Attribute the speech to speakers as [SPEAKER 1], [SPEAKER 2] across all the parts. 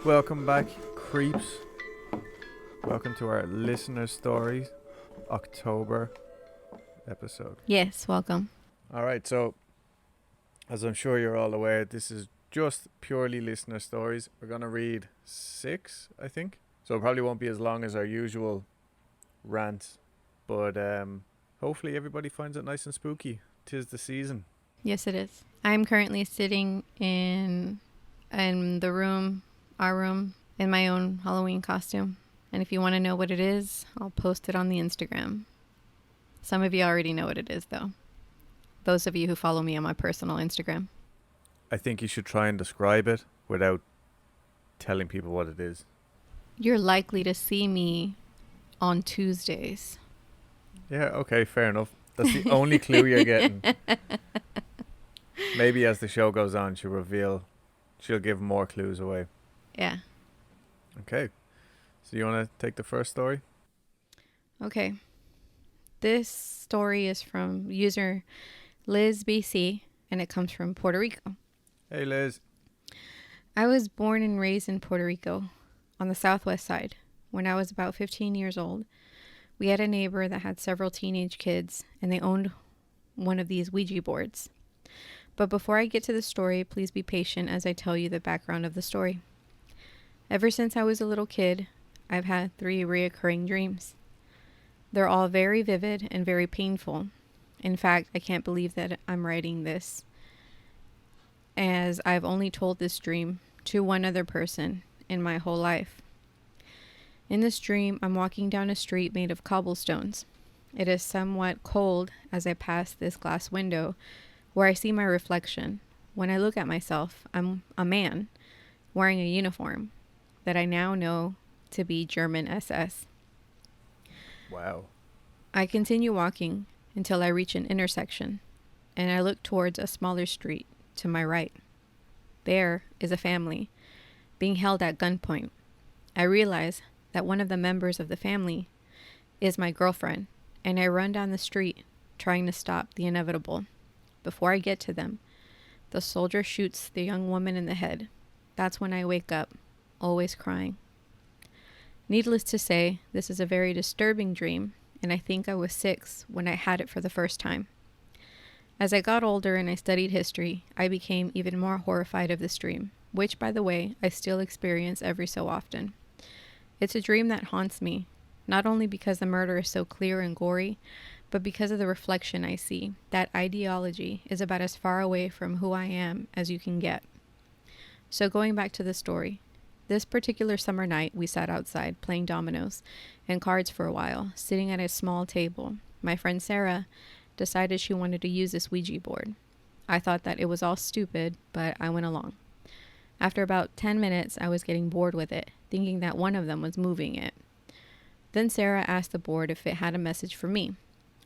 [SPEAKER 1] Welcome back, creeps. Welcome to our listener stories October episode.
[SPEAKER 2] Yes, welcome.
[SPEAKER 1] All right, so as I'm sure you're all aware, this is just purely listener stories. We're going to read 6, I think. So it probably won't be as long as our usual rant, but hopefully everybody finds it nice and spooky. 'Tis the season.
[SPEAKER 2] Yes, it is. I'm currently sitting in the room, our room, in my own Halloween costume. And if you want to know what it is, I'll post it on the Instagram. Some of you already know what it is, though. Those of you who follow me on my personal Instagram.
[SPEAKER 1] I think you should try and describe it without telling people what it is.
[SPEAKER 2] You're likely to see me on Tuesdays.
[SPEAKER 1] Yeah, okay, fair enough. That's the only clue you're getting. Maybe as the show goes on, she'll give more clues away.
[SPEAKER 2] Yeah.
[SPEAKER 1] Okay. So you want to take the first story?
[SPEAKER 2] Okay. This story is from user Liz BC, and it comes from Puerto Rico.
[SPEAKER 1] Hey, Liz.
[SPEAKER 2] I was born and raised in Puerto Rico on the southwest side. When I was about 15 years old, we had a neighbor that had several teenage kids, and they owned one of these Ouija boards. But before I get to the story, please be patient as I tell you the background of the story. Ever since I was a little kid, I've had 3 reoccurring dreams. They're all very vivid and very painful. In fact, I can't believe that I'm writing this, as I've only told this dream to one other person in my whole life. In this dream, I'm walking down a street made of cobblestones. It is somewhat cold as I pass this glass window where I see my reflection. When I look at myself, I'm a man wearing a uniform that I now know to be German SS.
[SPEAKER 1] Wow.
[SPEAKER 2] I continue walking until I reach an intersection, and I look towards a smaller street to my right. There is a family being held at gunpoint. I realize that one of the members of the family is my girlfriend, and I run down the street trying to stop the inevitable. Before I get to them, the soldier shoots the young woman in the head. That's when I wake up, always crying. Needless to say, this is a very disturbing dream, and I think I was 6 when I had it for the first time. As I got older and I studied history, I became even more horrified of this dream, which, by the way, I still experience every so often. It's a dream that haunts me, not only because the murder is so clear and gory, but because of the reflection I see. That ideology is about as far away from who I am as you can get. So going back to the story, this particular summer night, we sat outside playing dominoes and cards for a while, sitting at a small table. My friend Sarah decided she wanted to use this Ouija board. I thought that it was all stupid, but I went along. After about 10 minutes, I was getting bored with it, thinking that one of them was moving it. Then Sarah asked the board if it had a message for me.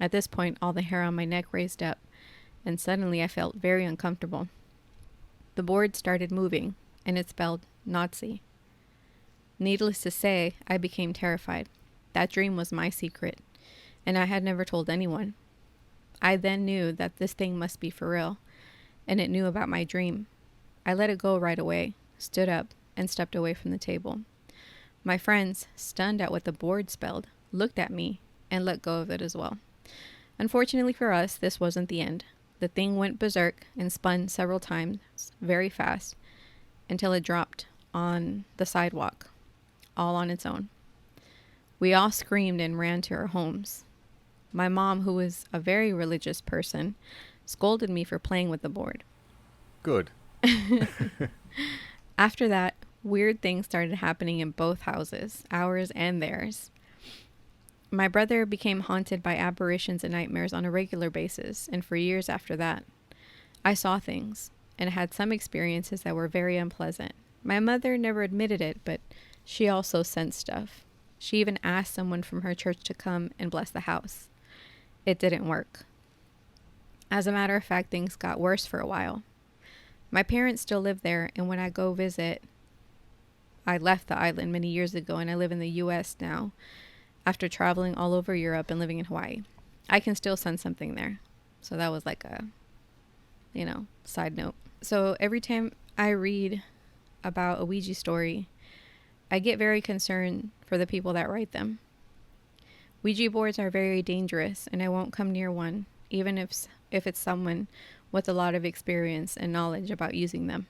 [SPEAKER 2] At this point, all the hair on my neck raised up, and suddenly I felt very uncomfortable. The board started moving, and it spelled Nazi. Needless to say, I became terrified. That dream was my secret, and I had never told anyone. I then knew that this thing must be for real, and it knew about my dream. I let it go right away, stood up, and stepped away from the table. My friends, stunned at what the board spelled, looked at me and let go of it as well. Unfortunately for us, this wasn't the end. The thing went berserk and spun several times, very fast, until it dropped on the sidewalk, all on its own. We all screamed and ran to our homes. My mom, who was a very religious person, scolded me for playing with the board.
[SPEAKER 1] Good.
[SPEAKER 2] After that, weird things started happening in both houses, ours and theirs. My brother became haunted by apparitions and nightmares on a regular basis, and for years after that, I saw things and had some experiences that were very unpleasant. My mother never admitted it, but she also sensed stuff. She even asked someone from her church to come and bless the house. It didn't work. As a matter of fact, things got worse for a while. My parents still live there, and when I go visit, I left the island many years ago, and I live in the U.S. now, after traveling all over Europe and living in Hawaii. I can still sense something there. So that was like a, side note. So every time I read about a Ouija story, I get very concerned for the people that write them. Ouija boards are very dangerous, and I won't come near one, even if it's someone with a lot of experience and knowledge about using them.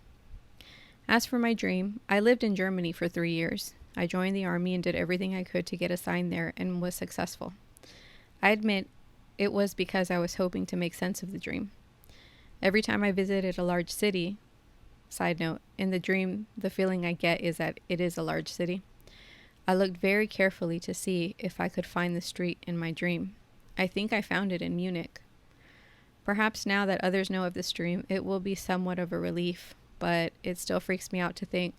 [SPEAKER 2] As for my dream, I lived in Germany for 3 years. I joined the army and did everything I could to get assigned there and was successful. I admit it was because I was hoping to make sense of the dream. Every time I visited a large city, side note, in the dream, the feeling I get is that it is a large city. I looked very carefully to see if I could find the street in my dream. I think I found it in Munich. Perhaps now that others know of this dream, it will be somewhat of a relief, but it still freaks me out to think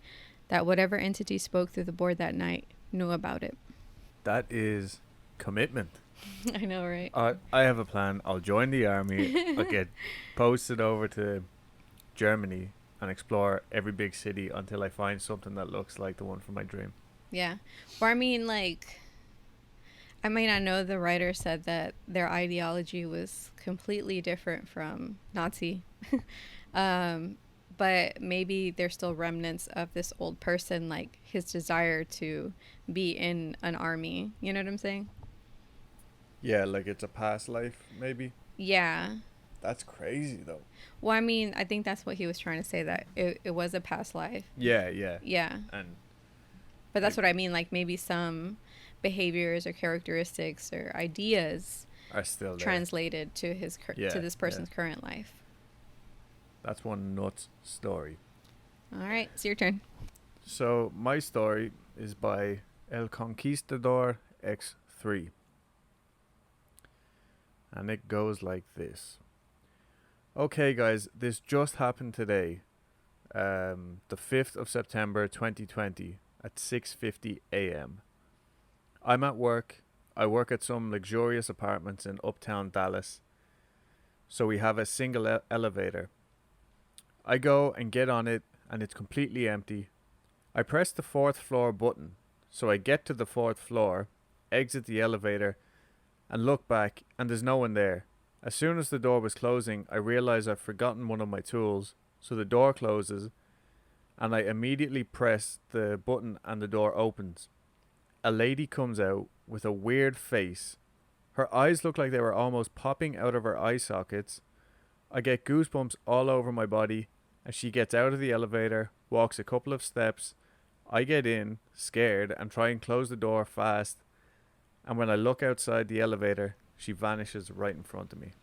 [SPEAKER 2] that whatever entity spoke through the board that night knew about it.
[SPEAKER 1] That is commitment.
[SPEAKER 2] I know, right?
[SPEAKER 1] I have a plan. I'll join the army. I'll get posted over to Germany and explore every big city until I find something that looks like the one from my dream.
[SPEAKER 2] Yeah. Or I mean, like, I may not know the writer said that their ideology was completely different from Nazi. But maybe there's still remnants of this old person, like his desire to be in an army. You know what I'm saying?
[SPEAKER 1] Yeah, like it's a past life, maybe.
[SPEAKER 2] Yeah.
[SPEAKER 1] That's crazy, though.
[SPEAKER 2] Well, I mean, I think that's what he was trying to say, that it was a past life.
[SPEAKER 1] Yeah.
[SPEAKER 2] Yeah.
[SPEAKER 1] And
[SPEAKER 2] But that's what I mean, like maybe some behaviors or characteristics or ideas
[SPEAKER 1] are still there.
[SPEAKER 2] Translated to to this person's current life.
[SPEAKER 1] That's one nuts story.
[SPEAKER 2] All right, it's your turn.
[SPEAKER 1] So my story is by El Conquistador X3. And it goes like this. Okay, guys, this just happened today. The 5th of September 2020 at 6:50 a.m. I'm at work. I work at some luxurious apartments in uptown Dallas. So we have a single elevator. I go and get on it and it's completely empty. I press the 4th floor button. So I get to the 4th floor, exit the elevator and look back and there's no one there. As soon as the door was closing, I realize I've forgotten one of my tools. So the door closes and I immediately press the button and the door opens. A lady comes out with a weird face. Her eyes look like they were almost popping out of her eye sockets. I get goosebumps all over my body as she gets out of the elevator, walks a couple of steps. I get in, scared, and try and close the door fast. And when I look outside the elevator, she vanishes right in front of me.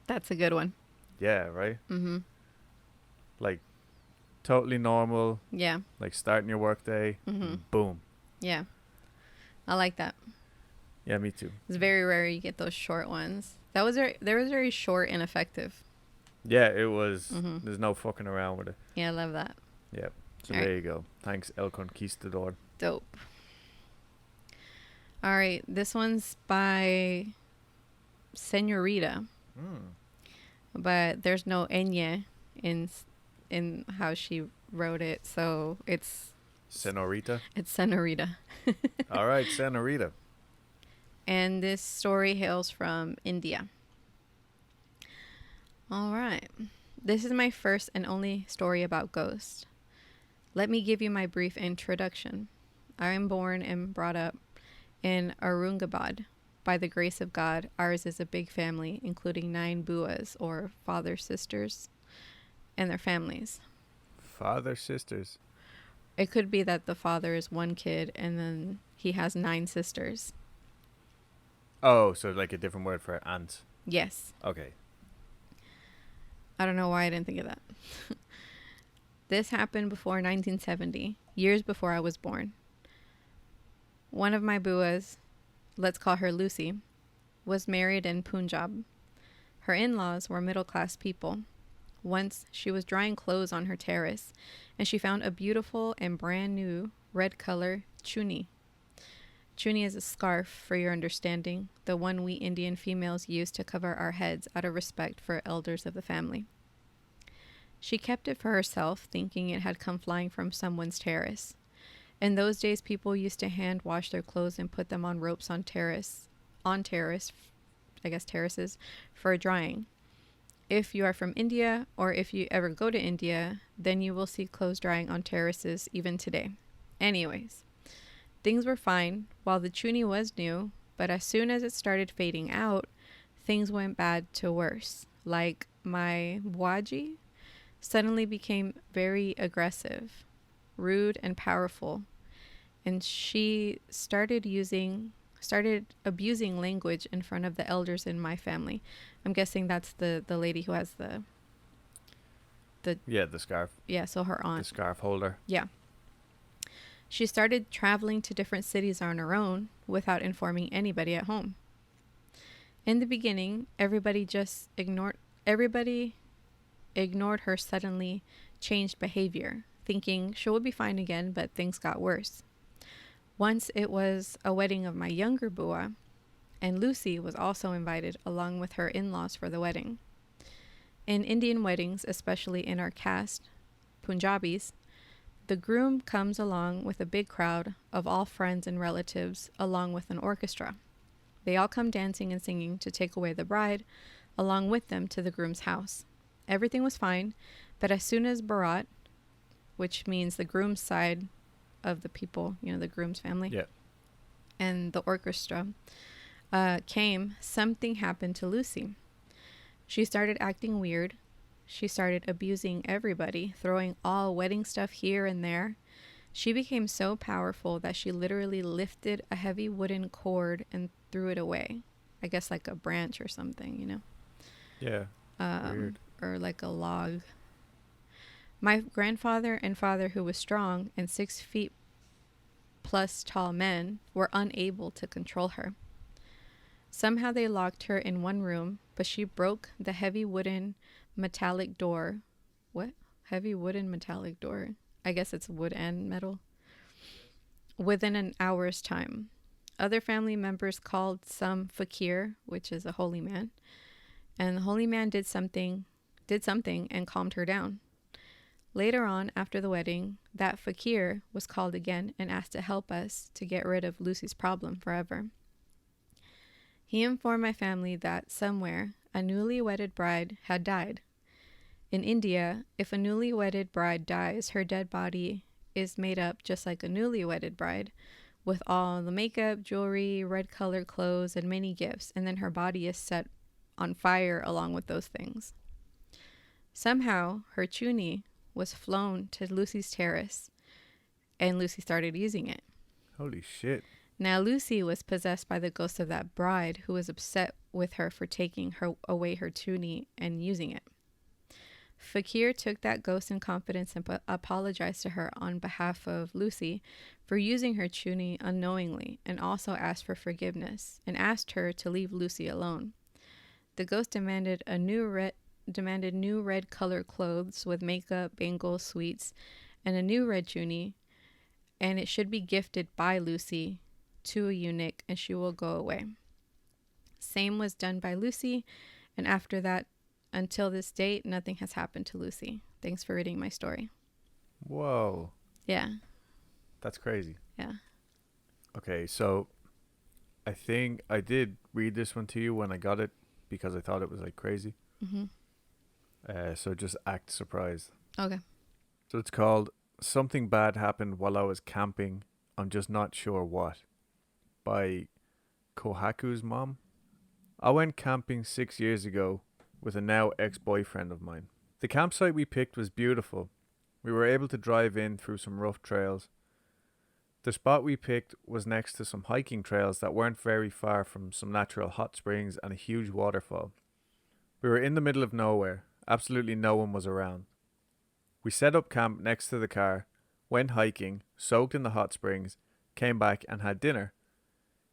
[SPEAKER 2] That's a good one.
[SPEAKER 1] Yeah, right?
[SPEAKER 2] Mm-hmm.
[SPEAKER 1] Like, totally normal.
[SPEAKER 2] Yeah.
[SPEAKER 1] Like, starting your work day.
[SPEAKER 2] Mm-hmm.
[SPEAKER 1] Boom.
[SPEAKER 2] Yeah. I like that.
[SPEAKER 1] Yeah, me too.
[SPEAKER 2] It's very rare you get those short ones. They was very short and effective.
[SPEAKER 1] Yeah, it was.
[SPEAKER 2] Mm-hmm.
[SPEAKER 1] There's no fucking around with it.
[SPEAKER 2] Yeah, I love that.
[SPEAKER 1] Yep. So
[SPEAKER 2] All
[SPEAKER 1] there
[SPEAKER 2] right.
[SPEAKER 1] you go. Thanks, El Conquistador.
[SPEAKER 2] Dope. All right, this one's by Senorita, but there's no ñ in how she wrote it, so it's
[SPEAKER 1] Senorita.
[SPEAKER 2] It's Senorita.
[SPEAKER 1] All right, Senorita.
[SPEAKER 2] And this story hails from India. All right. This is my first and only story about ghosts. Let me give you my brief introduction. I am born and brought up in Aurangabad. By the grace of God, ours is a big family, including 9 buas, or father sisters, and their families.
[SPEAKER 1] Father sisters.
[SPEAKER 2] It could be that the father is one kid and then he has 9 sisters.
[SPEAKER 1] Oh, so like a different word for aunt.
[SPEAKER 2] Yes.
[SPEAKER 1] Okay.
[SPEAKER 2] I don't know why I didn't think of that. This happened before 1970, years before I was born. One of my buas, let's call her Lucy, was married in Punjab. Her in-laws were middle-class people. Once she was drying clothes on her terrace, and she found a beautiful and brand new red color chuni. Chuni is a scarf, for your understanding, the one we Indian females use to cover our heads out of respect for elders of the family. She kept it for herself, thinking it had come flying from someone's terrace. In those days, people used to hand wash their clothes and put them on ropes on terraces, for drying. If you are from India, or if you ever go to India, then you will see clothes drying on terraces even today. Anyways, things were fine while the chuni was new, but as soon as it started fading out, things went bad to worse. Like my Bwaji suddenly became very aggressive, rude, and powerful, and she started abusing language in front of the elders in my family. I'm guessing that's the lady who has the
[SPEAKER 1] Yeah, the scarf.
[SPEAKER 2] yeah, so her aunt.
[SPEAKER 1] The scarf holder.
[SPEAKER 2] Yeah. She started traveling to different cities on her own without informing anybody at home. In the beginning, everybody ignored her suddenly changed behavior, thinking she would be fine again, but things got worse. Once it was a wedding of my younger Bua, and Lucy was also invited along with her in-laws for the wedding. In Indian weddings, especially in our caste, Punjabis, the groom comes along with a big crowd of all friends and relatives along with an orchestra. They all come dancing and singing to take away the bride along with them to the groom's house. Everything was fine, but as soon as Bharat, which means the groom's side of the people, the groom's family,
[SPEAKER 1] Yeah.
[SPEAKER 2] and the orchestra came, something happened to Lucy. She started acting weird. She started abusing everybody, throwing all wedding stuff here and there. She became so powerful that she literally lifted a heavy wooden cord and threw it away. I guess like a branch or something,
[SPEAKER 1] Yeah. Weird.
[SPEAKER 2] Or like a log. My grandfather and father, who was strong and 6 feet plus tall men, were unable to control her. Somehow they locked her in one room, but she broke the heavy wooden metallic door. What? Heavy wooden metallic door. I guess it's wood and metal. Within an hour's time. Other family members called some fakir, which is a holy man, and the holy man did something and calmed her down. Later on, after the wedding, that fakir was called again and asked to help us to get rid of Lucy's problem forever. He informed my family that somewhere a newly wedded bride had died. In India, if a newly wedded bride dies, her dead body is made up just like a newly wedded bride, with all the makeup, jewelry, red-colored clothes, and many gifts, and then her body is set on fire along with those things. Somehow, her chuni was flown to Lucy's terrace, and Lucy started using it.
[SPEAKER 1] Holy shit.
[SPEAKER 2] Now, Lucy was possessed by the ghost of that bride who was upset with her for taking away her chuni and using it. Fakir took that ghost in confidence and apologized to her on behalf of Lucy for using her chuni unknowingly, and also asked for forgiveness and asked her to leave Lucy alone. The ghost demanded new red colored clothes with makeup, bangles, sweets, and a new red chuni, and it should be gifted by Lucy to a eunuch, and she will go away. Same was done by Lucy, and after that, until this date, nothing has happened to Lucy. Thanks for reading my story.
[SPEAKER 1] Whoa.
[SPEAKER 2] Yeah.
[SPEAKER 1] That's crazy.
[SPEAKER 2] Yeah.
[SPEAKER 1] Okay, so I think I did read this one to you when I got it because I thought it was like crazy. So just act surprised.
[SPEAKER 2] Okay.
[SPEAKER 1] So it's called Something Bad Happened While I Was Camping. I'm Just Not Sure What, by Kohaku's mom. I went camping 6 years ago with a now ex-boyfriend of mine. The campsite we picked was beautiful. We were able to drive in through some rough trails. The spot we picked was next to some hiking trails that weren't very far from some natural hot springs and a huge waterfall. We were in the middle of nowhere. Absolutely no one was around. We set up camp next to the car, went hiking, soaked in the hot springs, came back and had dinner.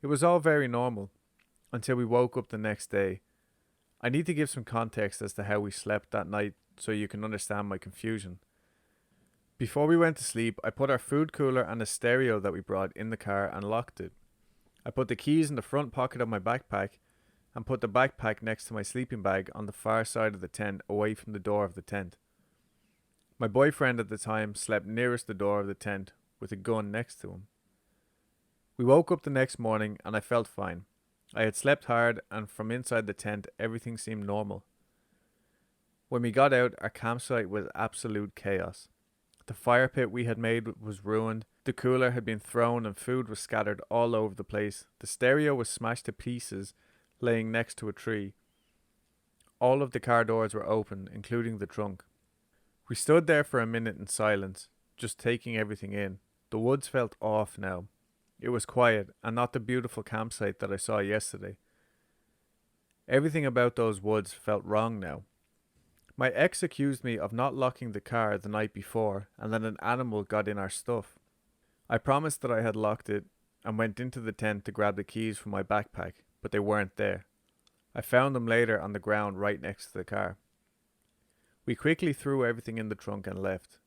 [SPEAKER 1] It was all very normal until we woke up the next day. I need to give some context as to how we slept that night so you can understand my confusion. Before we went to sleep, I put our food cooler and a stereo that we brought in the car and locked it. I put the keys in the front pocket of my backpack and put the backpack next to my sleeping bag on the far side of the tent, away from the door of the tent. My boyfriend at the time slept nearest the door of the tent with a gun next to him. We woke up the next morning and I felt fine. I had slept hard, and from inside the tent everything seemed normal. When we got out, our campsite was absolute chaos. The fire pit we had made was ruined, The cooler had been thrown and food was scattered all over the place. The stereo was smashed to pieces, laying next to a tree. All of the car doors were open, including the trunk. We stood there for a minute in silence, just taking everything in. The woods felt off now. It was quiet, and not the beautiful campsite that I saw yesterday. Everything about those woods felt wrong now. My ex accused me of not locking the car the night before, and that an animal got in our stuff. I promised that I had locked it and went into the tent to grab the keys from my backpack, but they weren't there. I found them later on the ground right next to the car. We quickly threw everything in the trunk and left.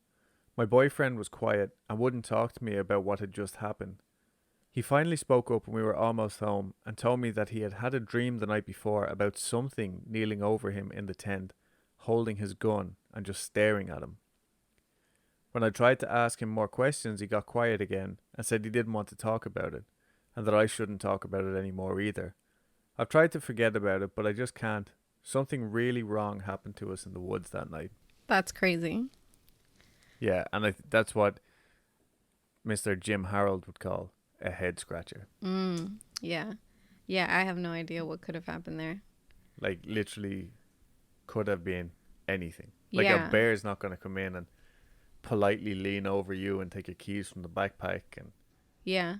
[SPEAKER 1] My boyfriend was quiet and wouldn't talk to me about what had just happened. He finally spoke up when we were almost home and told me that he had had a dream the night before about something kneeling over him in the tent, holding his gun and just staring at him. When I tried to ask him more questions, he got quiet again and said he didn't want to talk about it, and that I shouldn't talk about it anymore either. I've tried to forget about it, but I just can't. Something really wrong happened to us in the woods that night.
[SPEAKER 2] That's crazy.
[SPEAKER 1] Yeah, and that's what Mr. Jim Harold would call a head scratcher.
[SPEAKER 2] Yeah. Yeah, I have no idea what could have happened there.
[SPEAKER 1] Like, literally could have been anything. Like,
[SPEAKER 2] Yeah.
[SPEAKER 1] a bear's not going to come in and politely lean over you and take your keys from the backpack and,
[SPEAKER 2] Yeah.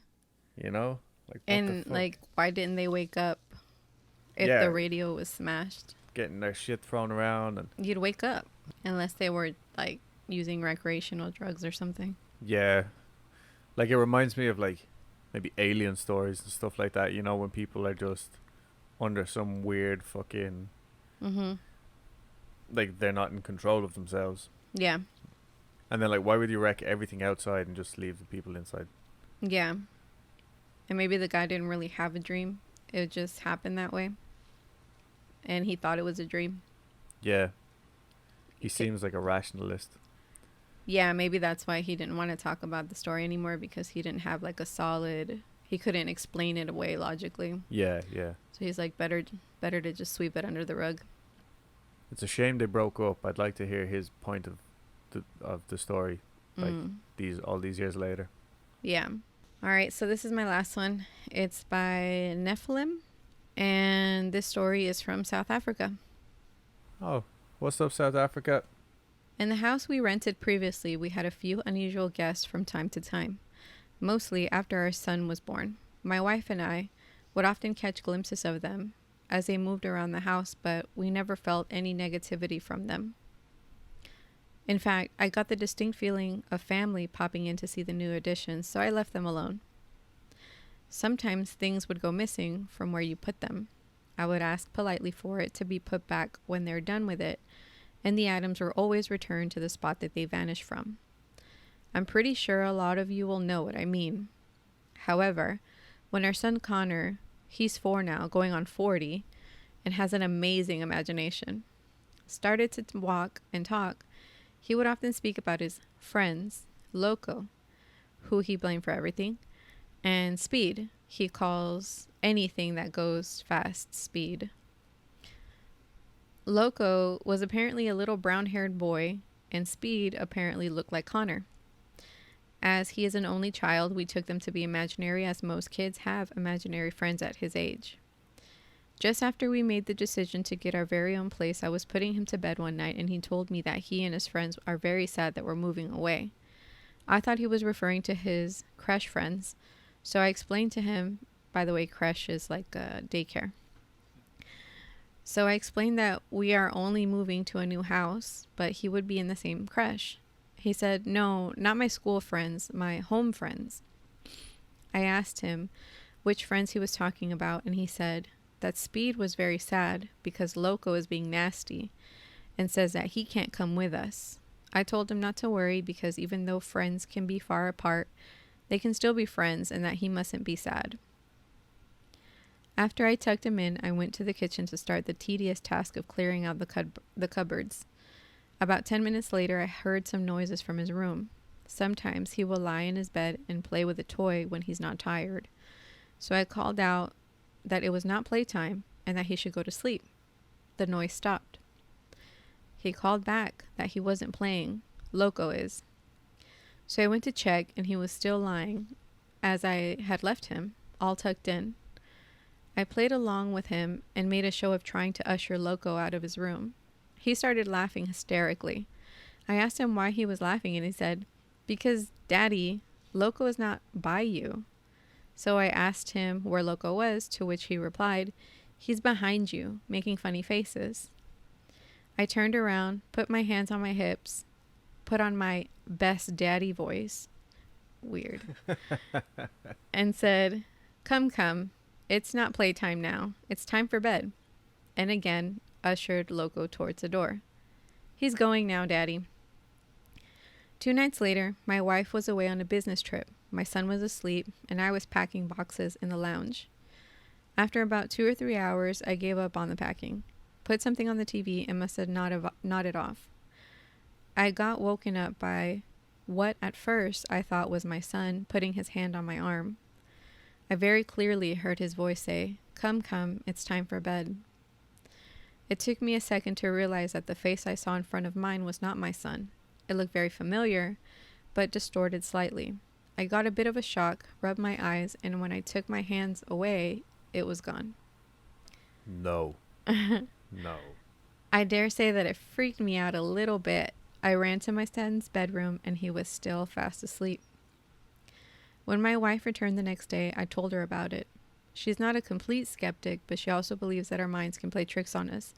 [SPEAKER 1] you know? Like, what
[SPEAKER 2] And,
[SPEAKER 1] the fuck?
[SPEAKER 2] like, why didn't they wake up if
[SPEAKER 1] Yeah.
[SPEAKER 2] the radio was smashed?
[SPEAKER 1] Getting their shit thrown around and...
[SPEAKER 2] You'd wake up. Unless they were, like, using recreational drugs or something.
[SPEAKER 1] Yeah. Like, it reminds me of, like, maybe alien stories and stuff like that, you know, when people are just under some weird fucking...
[SPEAKER 2] Mm-hmm.
[SPEAKER 1] Like, they're not in control of themselves.
[SPEAKER 2] Yeah.
[SPEAKER 1] And then, like, why would you wreck everything outside and just leave the people inside?
[SPEAKER 2] Yeah. And maybe the guy didn't really have a dream. It just happened that way. And he thought it was a dream.
[SPEAKER 1] Yeah. He seems like a rationalist.
[SPEAKER 2] Yeah, maybe that's why he didn't want to talk about the story anymore, because he didn't have like a solid, he couldn't explain it away logically.
[SPEAKER 1] Yeah, yeah.
[SPEAKER 2] So he's like, better to just sweep it under the rug.
[SPEAKER 1] It's a shame they broke up. I'd like to hear his point of the story, like all these years later.
[SPEAKER 2] Yeah. All right, so this is my last one. It's by Nephilim, and this story is from South Africa.
[SPEAKER 1] Oh, what's up, South Africa?
[SPEAKER 2] In the house we rented previously, we had a few unusual guests from time to time, mostly after our son was born. My wife and I would often catch glimpses of them as they moved around the house, but we never felt any negativity from them. In fact, I got the distinct feeling of family popping in to see the new additions, so I left them alone. Sometimes things would go missing from where you put them. I would ask politely for it to be put back when they're done with it, and the items were always returned to the spot that they vanished from. I'm pretty sure a lot of you will know what I mean. However, when our son Connor, he's 4 now, going on 40, and has an amazing imagination, started to walk and talk, he would often speak about his friends, Loco, who he blamed for everything, and Speed. He calls anything that goes fast Speed. Loco was apparently a little brown-haired boy, and Speed apparently looked like Connor. As he is an only child, we took them to be imaginary, as most kids have imaginary friends at his age. Just after we made the decision to get our very own place, I was putting him to bed one night, and he told me that he and his friends are very sad that we're moving away. I thought he was referring to his creche friends, so I explained to him, by the way, creche is like a daycare. So I explained that we are only moving to a new house, but he would be in the same creche. He said, no, not my school friends, my home friends. I asked him which friends he was talking about, and he said that Speed was very sad because Loco is being nasty and says that he can't come with us. I told him not to worry, because even though friends can be far apart, they can still be friends, and that he mustn't be sad. After I tucked him in, I went to the kitchen to start the tedious task of clearing out the cupboards. About 10 minutes later, I heard some noises from his room. Sometimes he will lie in his bed and play with a toy when he's not tired. So I called out that it was not playtime and that he should go to sleep. The noise stopped. He called back that he wasn't playing. Loco is. So I went to check, and he was still lying as I had left him, all tucked in. I played along with him and made a show of trying to usher Loco out of his room. He started laughing hysterically. I asked him why he was laughing, and he said, "Because, Daddy, Loco is not by you." So I asked him where Loco was, to which he replied, "He's behind you, making funny faces." I turned around, put my hands on my hips, put on my best daddy voice, weird, and said, "Come, come, it's not playtime now. It's time for bed." And again, ushered Loco towards the door. "He's going now, Daddy." 2 nights later, my wife was away on a business trip. My son was asleep, and I was packing boxes in the lounge. After about 2 or 3 hours, I gave up on the packing, put something on the TV, and must have nodded off. I got woken up by what at first I thought was my son putting his hand on my arm. I very clearly heard his voice say, "Come, come, it's time for bed." It took me a second to realize that the face I saw in front of mine was not my son. It looked very familiar, but distorted slightly. I got a bit of a shock, rubbed my eyes, and when I took my hands away, it was gone.
[SPEAKER 1] No. No.
[SPEAKER 2] I dare say that it freaked me out a little bit. I ran to my son's bedroom, and he was still fast asleep. When my wife returned the next day, I told her about it. She's not a complete skeptic, but she also believes that our minds can play tricks on us,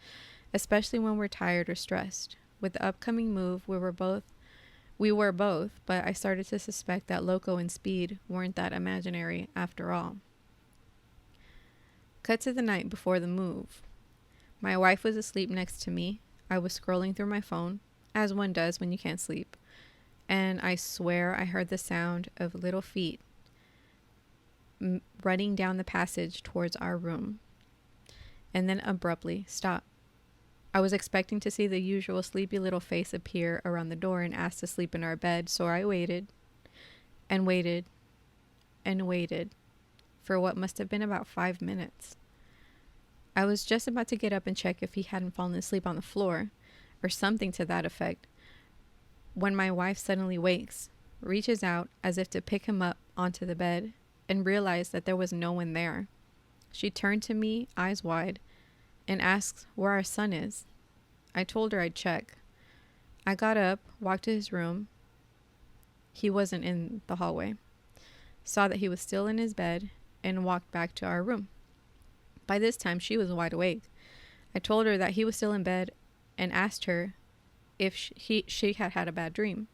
[SPEAKER 2] especially when we're tired or stressed. With the upcoming move, we were both, but I started to suspect that Loco and Speed weren't that imaginary after all. Cut to the night before the move. My wife was asleep next to me. I was scrolling through my phone, as one does when you can't sleep, and I swear I heard the sound of little feet running down the passage towards our room, and then abruptly stop. I was expecting to see the usual sleepy little face appear around the door and ask to sleep in our bed, so I waited and waited and waited for what must have been about 5 minutes. I was just about to get up and check if he hadn't fallen asleep on the floor or something to that effect when my wife suddenly wakes, reaches out as if to pick him up onto the bed, and realized that there was no one there. She turned to me, eyes wide, and asked where our son is. I told her I'd check. I got up, walked to his room. He wasn't in the hallway. Saw that he was still in his bed, and walked back to our room. By this time, she was wide awake. I told her that he was still in bed and asked her if she had had a bad dream.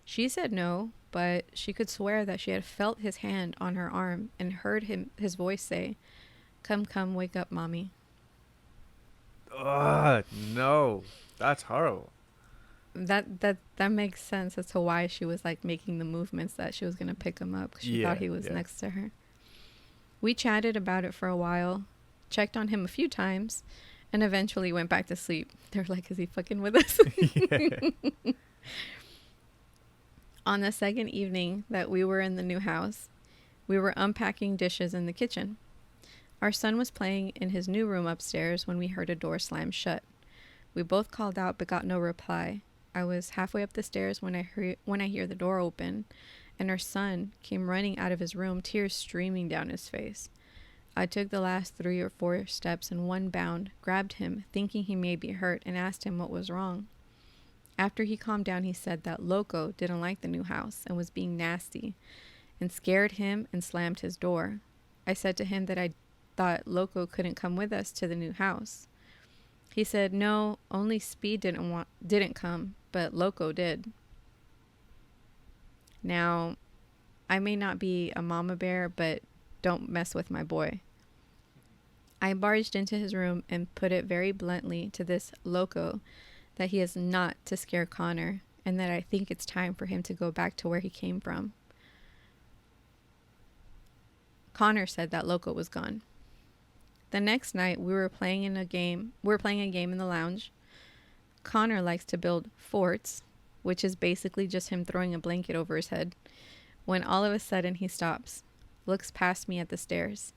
[SPEAKER 2] She said no, but she could swear that she had felt his hand on her arm and heard his voice say, "Come, come, wake up, Mommy."
[SPEAKER 1] Ugh, no. That's horrible.
[SPEAKER 2] That makes sense as to why she was like making the movements that she was going to pick him up, because she thought he was next to her. We chatted about it for a while, checked on him a few times, and eventually went back to sleep. They were like, "Is he fucking with us?"
[SPEAKER 1] Yeah.
[SPEAKER 2] On the second evening that we were in the new house, we were unpacking dishes in the kitchen. Our son was playing in his new room upstairs when we heard a door slam shut. We both called out but got no reply. I was halfway up the stairs when I hear the door open, and our son came running out of his room, tears streaming down his face. I took the last 3 or 4 steps in one bound, grabbed him, thinking he may be hurt, and asked him what was wrong. After he calmed down, he said that Loco didn't like the new house and was being nasty, and scared him and slammed his door. I said to him that I thought Loco couldn't come with us to the new house. He said no, only Speed didn't come, but Loco did. Now, I may not be a mama bear, but don't mess with my boy. I barged into his room and put it very bluntly to this Loco that he is not to scare Connor, and that I think it's time for him to go back to where he came from. Connor said that Loco was gone. The next night, we were playing a game in the lounge. Connor likes to build forts, which is basically just him throwing a blanket over his head, when all of a sudden he stops, looks past me at the stairs,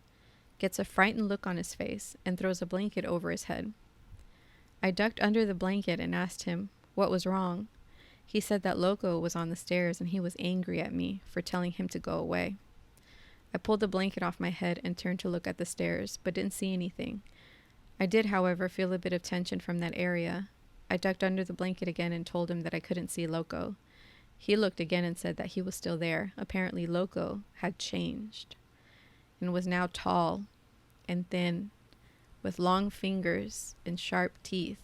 [SPEAKER 2] gets a frightened look on his face, and throws a blanket over his head. I ducked under the blanket and asked him what was wrong. He said that Loco was on the stairs and he was angry at me for telling him to go away. I pulled the blanket off my head and turned to look at the stairs, but didn't see anything. I did, however, feel a bit of tension from that area. I ducked under the blanket again and told him that I couldn't see Loco. He looked again and said that he was still there. Apparently Loco had changed and was now tall and thin with long fingers and sharp teeth,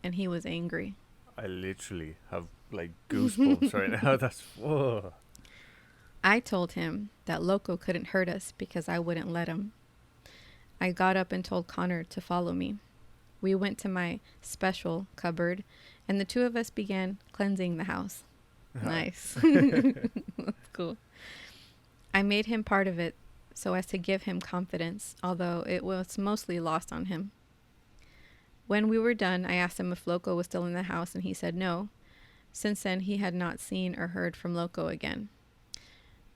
[SPEAKER 2] and he was angry.
[SPEAKER 1] I literally have like goosebumps right now. That's whoa.
[SPEAKER 2] I told him that Loco couldn't hurt us because I wouldn't let him. I got up and told Connor to follow me. We went to my special cupboard, and the two of us began cleansing the house. Nice. That's cool. I made him part of it so as to give him confidence, although it was mostly lost on him. When we were done, I asked him if Loco was still in the house, and he said no. Since then, he had not seen or heard from Loco again.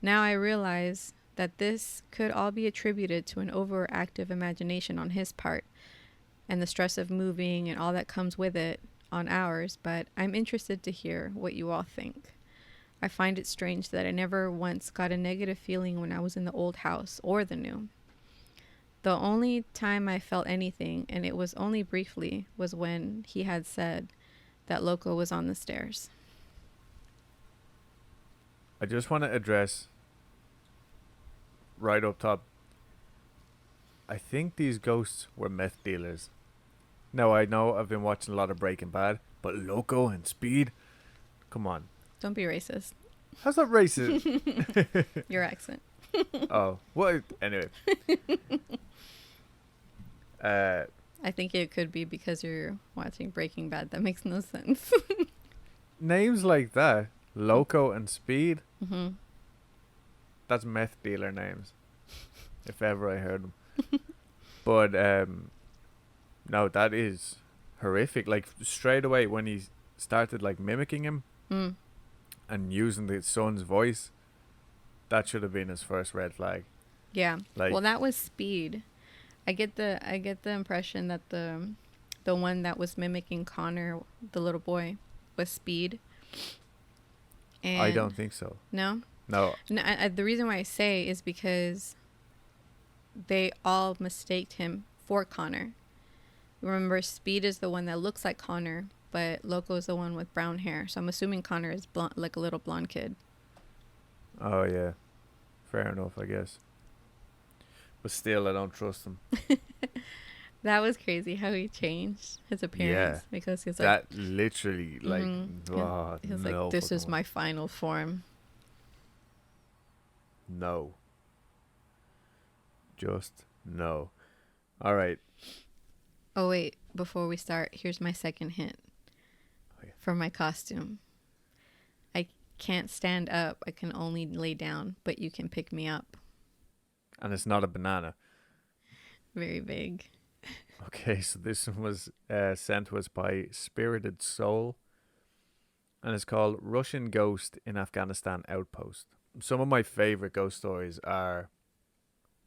[SPEAKER 2] Now I realize that this could all be attributed to an overactive imagination on his part and the stress of moving and all that comes with it on ours, but I'm interested to hear what you all think. I find it strange that I never once got a negative feeling when I was in the old house or the new. The only time I felt anything, and it was only briefly, was when he had said that Loco was on the stairs.
[SPEAKER 1] I just want to address right up top. I think these ghosts were meth dealers. Now, I know I've been watching a lot of Breaking Bad, but Loco and Speed? Come on.
[SPEAKER 2] Don't be racist.
[SPEAKER 1] How's that racist?
[SPEAKER 2] Your accent.
[SPEAKER 1] Oh, what? Anyway.
[SPEAKER 2] I think it could be because you're watching Breaking Bad. That makes no sense.
[SPEAKER 1] Names like that, Loco and Speed,
[SPEAKER 2] Mm-hmm.
[SPEAKER 1] that's meth dealer names, if ever I heard them. But no, that is horrific. Like straight away when he started like mimicking him and using the son's voice, that should have been his first red flag.
[SPEAKER 2] Yeah.
[SPEAKER 1] Like,
[SPEAKER 2] Well, that was Speed. I get the impression that the one that was mimicking Connor, the little boy, was Speed. And
[SPEAKER 1] I don't think so.
[SPEAKER 2] No?
[SPEAKER 1] No.
[SPEAKER 2] The reason why I say is because they all mistaked him for Connor. Remember, Speed is the one that looks like Connor, but Loco is the one with brown hair. So I'm assuming Connor is blonde, like a little blonde kid.
[SPEAKER 1] Oh yeah, fair enough, I guess. But still, I don't trust him.
[SPEAKER 2] That was crazy how he changed his appearance because he's like
[SPEAKER 1] that literally like oh,
[SPEAKER 2] he was
[SPEAKER 1] no
[SPEAKER 2] like, this is
[SPEAKER 1] fucking
[SPEAKER 2] my final form.
[SPEAKER 1] no. Just no. All right.
[SPEAKER 2] Oh wait, before we start, here's my second hint for my costume. I can't stand up. I can only lay down, but you can pick me up.
[SPEAKER 1] And it's not a banana.
[SPEAKER 2] Very big.
[SPEAKER 1] Okay, so this one was sent to us by Spirited Soul, and it's called Russian Ghost in Afghanistan Outpost. Some of my favorite ghost stories are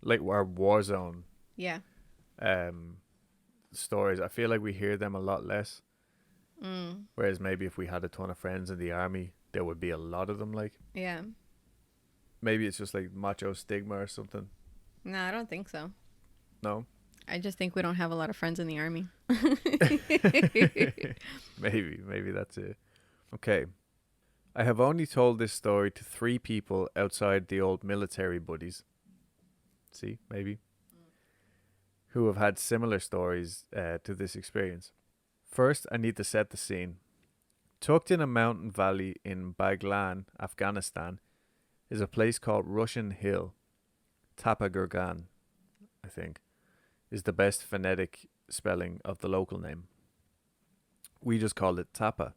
[SPEAKER 1] like our Warzone
[SPEAKER 2] Yeah.
[SPEAKER 1] stories. I feel like we hear them a lot less. Whereas maybe if we had a ton of friends in the army, there would be a lot of them. Like,
[SPEAKER 2] Yeah.
[SPEAKER 1] maybe it's just like macho stigma or something.
[SPEAKER 2] No, I don't think so.
[SPEAKER 1] No?
[SPEAKER 2] I just think we don't have a lot of friends in the army.
[SPEAKER 1] Maybe that's it. Okay. I have only told this story to 3 people outside the old military buddies. See, maybe. Who have had similar stories to this experience. First, I need to set the scene. Tucked in a mountain valley in Baglan, Afghanistan, is a place called Russian Hill. Tapa Gurgan, I think, is the best phonetic spelling of the local name. We just call it Tapa.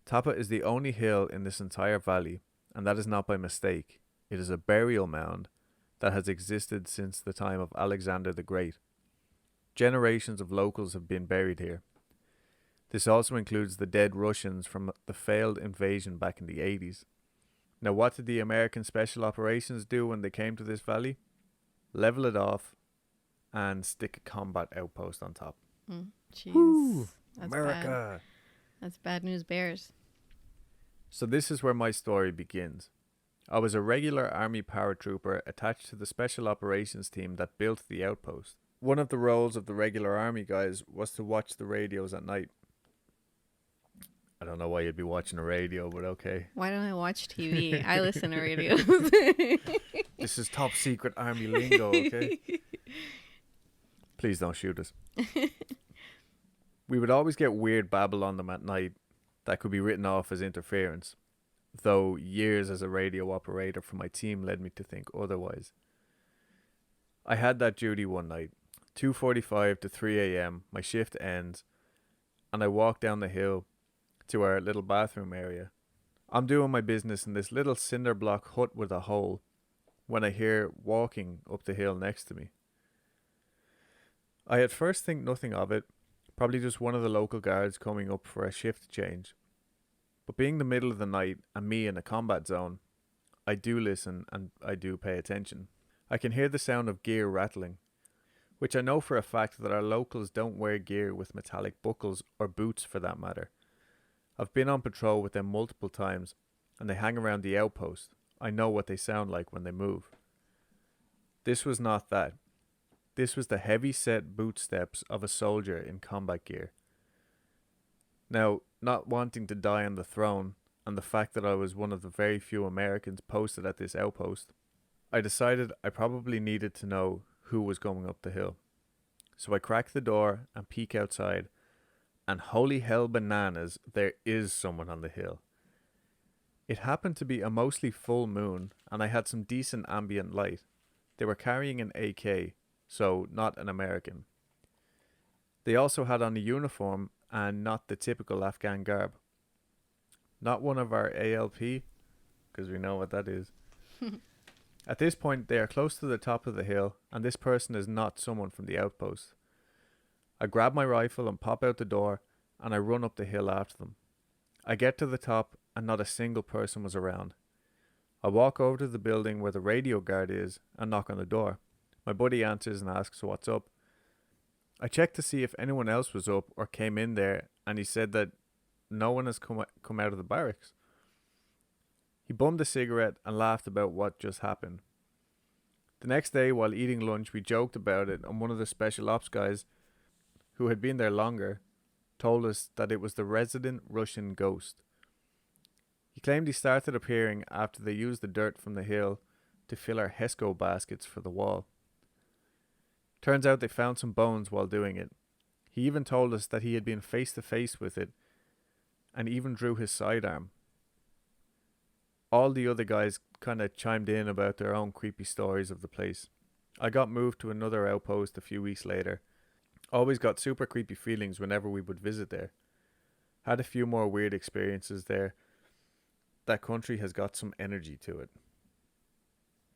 [SPEAKER 1] Tapa is the only hill in this entire valley, and that is not by mistake. It is a burial mound that has existed since the time of Alexander the Great. Generations of locals have been buried here. This also includes the dead Russians from the failed invasion back in the 80s. Now, what did the American Special Operations do when they came to this valley? Level it off and stick a combat outpost on top.
[SPEAKER 2] Jeez.
[SPEAKER 1] Woo!
[SPEAKER 2] That's
[SPEAKER 1] America!
[SPEAKER 2] That's bad news bears.
[SPEAKER 1] So this is where my story begins. I was a regular army paratrooper attached to the special operations team that built the outpost. One of the roles of the regular army guys was to watch the radios at night. I don't know why you'd be watching a radio, but okay.
[SPEAKER 2] Why don't I watch TV? I listen to radios.
[SPEAKER 1] This is top secret army lingo, okay? Please don't shoot us. We would always get weird babble on them at night that could be written off as interference, though years as a radio operator for my team led me to think otherwise. I had that duty one night, 2:45 to 3 a.m. My shift ends, and I walk down the hill to our little bathroom area. I'm doing my business in this little cinder block hut with a hole when I hear walking up the hill next to me. I at first think nothing of it, probably just one of the local guards coming up for a shift change. But being the middle of the night and me in a combat zone, I do listen and I do pay attention. I can hear the sound of gear rattling, which I know for a fact that our locals don't wear gear with metallic buckles or boots for that matter. I've been on patrol with them multiple times and they hang around the outpost. I know what they sound like when they move. This was not that. This was the heavy-set boot steps of a soldier in combat gear. Now, not wanting to die on the throne, and the fact that I was one of the very few Americans posted at this outpost, I decided I probably needed to know who was going up the hill. So I crack the door and peek outside, and holy hell bananas, there is someone on the hill. It happened to be a mostly full moon, and I had some decent ambient light. They were carrying an AK, so not an American. They also had on a uniform and not the typical Afghan garb. Not one of our ALP, because we know what that is. At this point, they are close to the top of the hill, and this person is not someone from the outpost. I grab my rifle and pop out the door, and I run up the hill after them. I get to the top, and not a single person was around. I walk over to the building where the radio guard is and knock on the door. My buddy answers and asks what's up. I checked to see if anyone else was up or came in there, and he said that no one has come out of the barracks. He bummed a cigarette and laughed about what just happened. The next day, while eating lunch, we joked about it, and one of the special ops guys, who had been there longer, told us that it was the resident Russian ghost. He claimed he started appearing after they used the dirt from the hill to fill our HESCO baskets for the wall. Turns out they found some bones while doing it. He even told us that he had been face to face with it and even drew his sidearm. All the other guys kind of chimed in about their own creepy stories of the place. I got moved to another outpost a few weeks later. Always got super creepy feelings whenever we would visit there. Had a few more weird experiences there. That country has got some energy to it.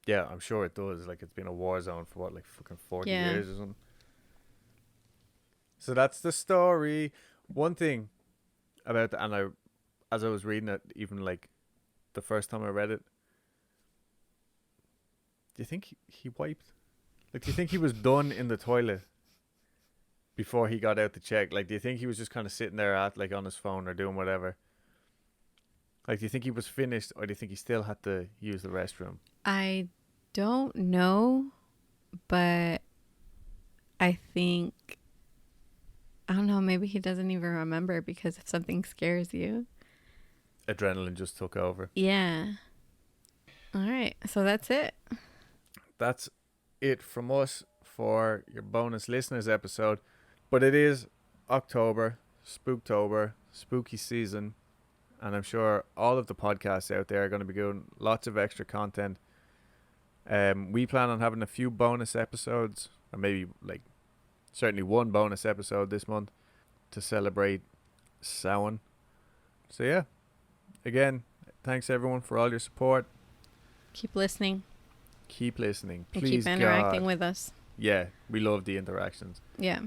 [SPEAKER 1] Yeah, I'm sure it does. Like, it's been a war zone for what, like fucking 40 years or something. So that's the story. One thing about the, and I, as I was reading it, even like the first time I read it, do you think he wiped? Like, do you think he was done in the toilet before he got out to check? Like, do you think he was just kind of sitting there at, like, on his phone or doing whatever? Like, do you think he was finished, or do you think he still had to use the restroom?
[SPEAKER 2] I don't know, but I think, I don't know, maybe he doesn't even remember because if something scares you.
[SPEAKER 1] Adrenaline just took over.
[SPEAKER 2] Yeah. All right. So that's it.
[SPEAKER 1] That's it from us for your bonus listeners episode. But it is October, Spooktober, spooky season. And I'm sure all of the podcasts out there are going to be doing lots of extra content. We plan on having a few bonus episodes, or maybe like certainly one bonus episode this month to celebrate Samhain. So yeah, again, thanks everyone for all your support.
[SPEAKER 2] Keep listening.
[SPEAKER 1] Keep listening.
[SPEAKER 2] And
[SPEAKER 1] Please,
[SPEAKER 2] keep interacting
[SPEAKER 1] God.
[SPEAKER 2] with us.
[SPEAKER 1] Yeah, we love the interactions.
[SPEAKER 2] Yeah.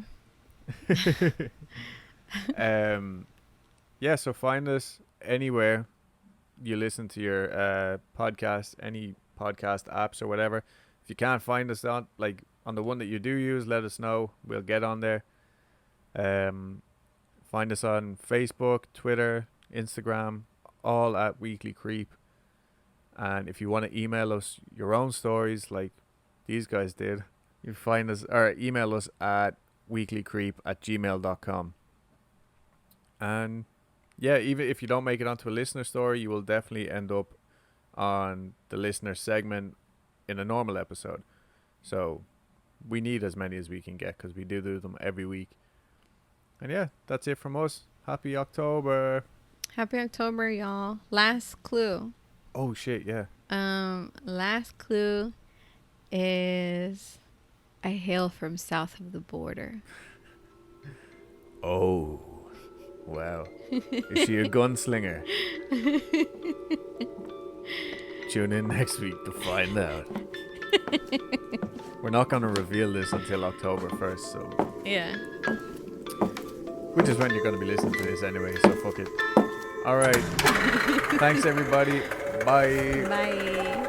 [SPEAKER 1] Yeah, so find us anywhere you listen to your podcast, any podcast apps or whatever. If you can't find us on the one that you do use, let us know. We'll get on there. Find us on Facebook, Twitter, Instagram, all at Weekly Creep. And if you want to email us your own stories like these guys did, you find us or email us at weeklycreep@gmail.com. And yeah, even if you don't make it onto a listener story, you will definitely end up on the listener segment in a normal episode. So we need as many as we can get because we do them every week. And yeah, that's it from us. Happy October.
[SPEAKER 2] Happy October, y'all. Last clue.
[SPEAKER 1] Oh shit, yeah.
[SPEAKER 2] Last clue is I hail from south of the border.
[SPEAKER 1] Oh, wow. Is she a gunslinger? Tune in next week to find out. We're not going to reveal this until October 1st, so.
[SPEAKER 2] Yeah.
[SPEAKER 1] Which is when you're going to be listening to this anyway, so fuck it. All right. Thanks, everybody. Bye.
[SPEAKER 2] Bye.